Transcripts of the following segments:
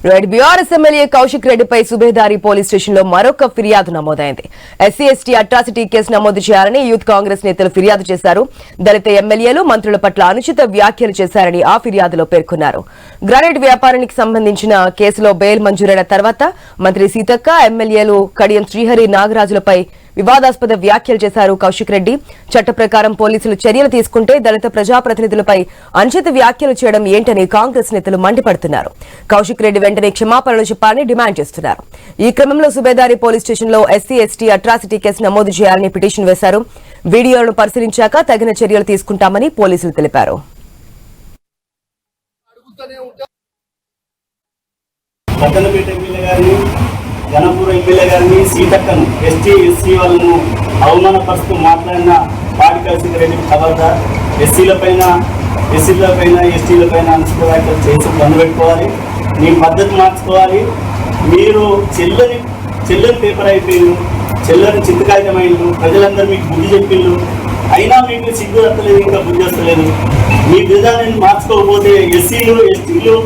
BRS MLA Kaushik రెడ్డిపై Subedari police station లో మరొక ఫిర్యాదు నమోదైంది. ఎస్సీ/ఎస్టీ అట్రాసిటీ కేసు నమోదు చేయాలని యూత్ కాంగ్రెస్ నేతలు ఫిర్యాదు చేశారు. దళిత ఎమ్మెల్యేలు మంత్రుల పట్ల అనుచిత వ్యాఖ్యలు చేశారని ఆ ఫిర్యాదులో పేర్కొన్నారు. గ్రానైట్ వ్యాపారానికి సంబంధించిన కేసులో బెయిల్ మంజూరైన తర్వాత మంత్రి సీతక్క, ఎమ్మెల్యేలు కడియం శ్రీహరి, నాగరాజులపై వివాదాస్పద వ్యాఖ్యలు చేశారు కౌశిక్ రెడ్డి. చట్ట ప్రకారం పోలీసులు చర్యలు తీసుకుంటే దళిత ప్రజాప్రతినిధులపై అనుచిత వ్యాఖ్యలు చేయడం ఏంటని కాంగ్రెస్ నేతలు మండిపడుతున్నారు. కౌశిక్ రెడ్డి వెంటనే క్షమాపణలు చెప్పాలని డిమాండ్ చేస్తున్నారు. ఈ క్రమంలో సుబేదారి పోలీస్ స్టేషన్లో ఎస్సీ/ఎస్టీ అట్రాసిటీ కేసు నమోదు చేయాలని పిటిషన్ వేశారు. వీడియోలను పరిశీలించాక తగిన చర్యలు తీసుకుంటామని పోలీసులు తెలిపారు. జనపూర్ ఎమ్మెల్యే గారిని, సీతక్కను, ఎస్సీ వాళ్ళను అవమానపరుస్తూ మాట్లాడిన పాడి కౌశిక్ రెడ్డి ఖబర్దార్. ఎస్సీలపైన ఎస్టీలపైన అనుచిత వ్యాఖ్యలు చేసి బంధు పెట్టుకోవాలి. మీ పద్ధతి మార్చుకోవాలి. మీరు చెల్లని పేపర్ అయిపోయిండు, చెల్లని చిత్తకాగితమైండు. ప్రజలందరూ మీకు బుద్ధి చెప్పిండు, అయినా మీకు సిగ్గు వస్తలేదు, ఇంకా బుద్ధి వస్తలేదు. మీ విధానాన్ని మార్చుకోకపోతే ఎస్సీలు, ఎస్టీలు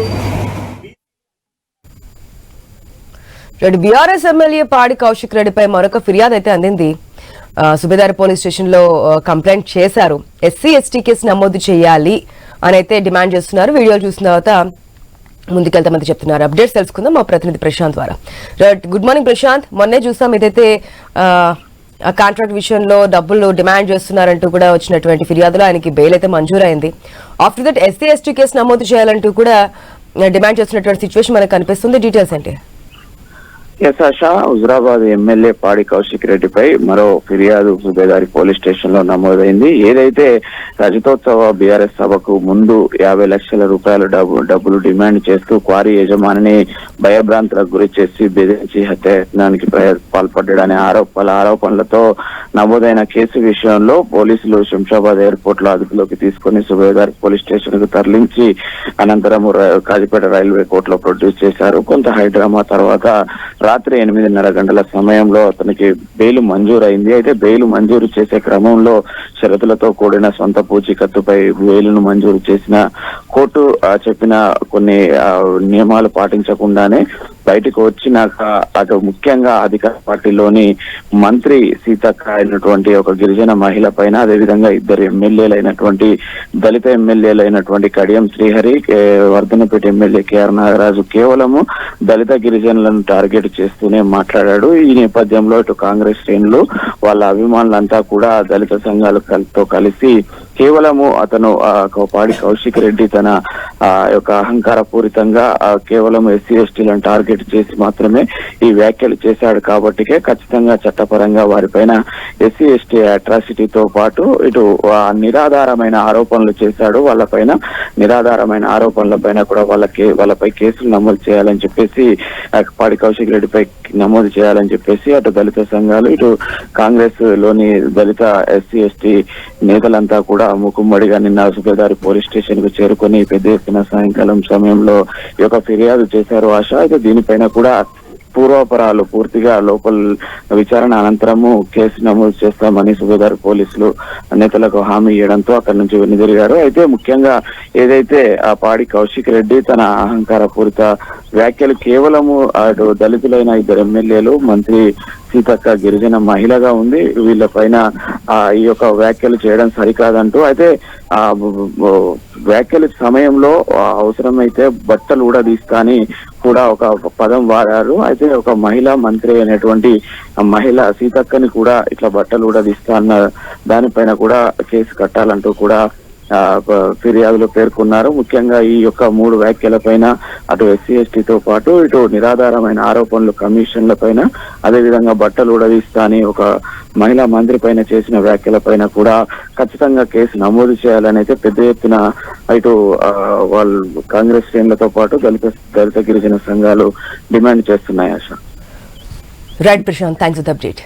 బీఆర్ఎస్ ఎమ్మెల్యే పాడి కౌశిక్ రెడ్డిపై మరొక ఫిర్యాదు అయితే అందింది. సుబేదారి పోలీస్ స్టేషన్ లో కంప్లైంట్ చేశారు. ఎస్సీ/ఎస్టీ కేసు నమోదు చేయాలి అని అయితే డిమాండ్ చేస్తున్నారు. వీడియోలు చూసిన తర్వాత ముందుకెళ్తామని చెప్తున్నారు. అప్డేట్స్ తెలుసుకుందాం మా ప్రతినిధి ప్రశాంత్ ద్వారా. Good morning Prashant. మొన్నే చూసాం ఇదైతే కాంట్రాక్ట్ విషయంలో డబ్బులు డిమాండ్ చేస్తున్నారంటూ కూడా వచ్చినటువంటి ఫిర్యాదులో ఆయనకి బెయిల్ అయితే మంజూరైంది. ఆఫ్టర్ దట్ ఎస్సీ/ఎస్టీ కేసు నమోదు చేయాలంటూ కూడా డిమాండ్ చేస్తున్నటువంటి సిచ్యువేషన్ మనకు కనిపిస్తుంది. డీటెయిల్స్ ఏంటి? హుజురాబాద్ ఎమ్మెల్యే పాడి కౌశిక్ రెడ్డిపై మరో ఫిర్యాదు సుబేదారి పోలీస్ స్టేషన్ లో నమోదైంది. ఏదైతే రజతోత్సవ బీఆర్ఎస్ సభకు ముందు 50 లక్షల రూపాయల డబ్బులు డిమాండ్ చేస్తూ క్వారీ యజమానిని భయభ్రాంతులకు గురి చేసి బెదిరించి హత్యాయత్నానికి పాల్పడ్డాడనే ఆరోపణలతో నమోదైన కేసు విషయంలో పోలీసులు శంషాబాద్ ఎయిర్పోర్ట్ లో అదుపులోకి తీసుకుని సుబేదారి పోలీస్ స్టేషన్ కు తరలించి అనంతరం కాజీపేట రైల్వే కోర్టులో ప్రొడ్యూస్ చేశారు. కొంత హైడ్రామా తర్వాత రాత్రి 8:30 గంటల సమయంలో అతనికి బెయిల్ మంజూరైంది. అయితే బెయిల్ మంజూరు చేసే క్రమంలో షరతులతో కూడిన సొంత పూచీకత్తుపై బెయిల్ను మంజూరు చేసిన కోర్టు చెప్పిన కొన్ని నియమాలు పాటించకుండానే బయటకు వచ్చినాక అటు ముఖ్యంగా అధికార పార్టీలోని మంత్రి సీతక్క అయినటువంటి ఒక గిరిజన మహిళ పైన, అదేవిధంగా ఇద్దరు ఎమ్మెల్యేలైనటువంటి దళిత ఎమ్మెల్యేలైనటువంటి కడియం శ్రీహరి, వర్ధనపేట ఎమ్మెల్యే కేఆర్ నాగరాజు కేవలము దళిత గిరిజనులను టార్గెట్ చేస్తూనే మాట్లాడాడు. ఈ నేపథ్యంలో ఇటు కాంగ్రెస్ శ్రేణులు వాళ్ళ అభిమానులంతా కూడా దళిత సంఘాలతో కలిసి కేవలము అతను పాడి కౌశిక్ రెడ్డి తన యొక్క అహంకార పూరితంగా కేవలం ఎస్సీ/ఎస్టీలను టార్గెట్ చేసి మాత్రమే ఈ వ్యాఖ్యలు చేశాడు కాబట్టికే ఖచ్చితంగా చట్టపరంగా వారిపైన ఎస్సీ/ఎస్టీ అట్రాసిటీతో పాటు ఇటు నిరాధారమైన ఆరోపణలు చేశాడు. వాళ్ళపైన నిరాధారమైన ఆరోపణలపైన కూడా వాళ్ళపై కేసులు నమోదు చేయాలని చెప్పేసి, పాడి కౌశిక్ రెడ్డిపై నమోదు చేయాలని చెప్పేసి అటు దళిత సంఘాలు, ఇటు కాంగ్రెస్ లోని దళిత ఎస్సీ/ఎస్టీ నేతలంతా కూడా మూకుమ్మడిగా నిన్న సుబేదారి పోలీస్ స్టేషన్ కు చేరుకొని పెద్ద ఎత్తున సాయంకాలం సమయంలో ఈ యొక్క ఫిర్యాదు చేశారు. అయితే దీనిపైన కూడా పూర్వాపరాలు పూర్తిగా లోపల విచారణ అనంతరము కేసు నమోదు చేస్తామని సుబేదారి పోలీసులు నేతలకు హామీ ఇవ్వడంతో అక్కడి నుంచి వెనుదిరిగారు. అయితే ముఖ్యంగా ఏదైతే ఆ పాడి కౌశిక్ రెడ్డి తన అహంకార పూరిత వ్యాఖ్యలు కేవలము అటు దళితులైన ఇద్దరు ఎమ్మెల్యేలు, మంత్రి సీతక్క గిరిజన మహిళగా ఉంది, వీళ్ళపైన ఈ యొక్క వ్యాఖ్యలు చేయడం సరికాదంటూ, అయితే ఆ వ్యాఖ్యల సమయంలో అవసరమైతే బట్టలు ఊడదీస్తా అని కూడా ఒక పదం వాడారు. అయితే ఒక మహిళా మంత్రి అనేటువంటి మహిళ సీతక్కని కూడా ఇట్లా బట్టలు ఊడదీస్తా అన్న దానిపైన కూడా కేసు కట్టాలంటూ కూడా ఫిర్యాదులో పేర్కొన్నారు. ముఖ్యంగా ఈ యొక్క 3 వ్యాఖ్యలపైన అటు ఎస్సీ/ఎస్టీతో పాటు ఇటు నిరాధారమైన ఆరోపణలు కమిషన్ల పైన, అదేవిధంగా బట్టలు ఊడదీస్తా అని ఒక మహిళా మంత్రి పైన చేసిన వ్యాఖ్యలపైన కూడా ఖచ్చితంగా కేసు నమోదు చేయాలని అయితే పెద్ద ఎత్తున ఇటు వాళ్ళు కాంగ్రెస్ శ్రేణులతో పాటు దళిత గిరిజన సంఘాలు డిమాండ్ చేస్తున్నాయి. Right Prashant, thanks for the update.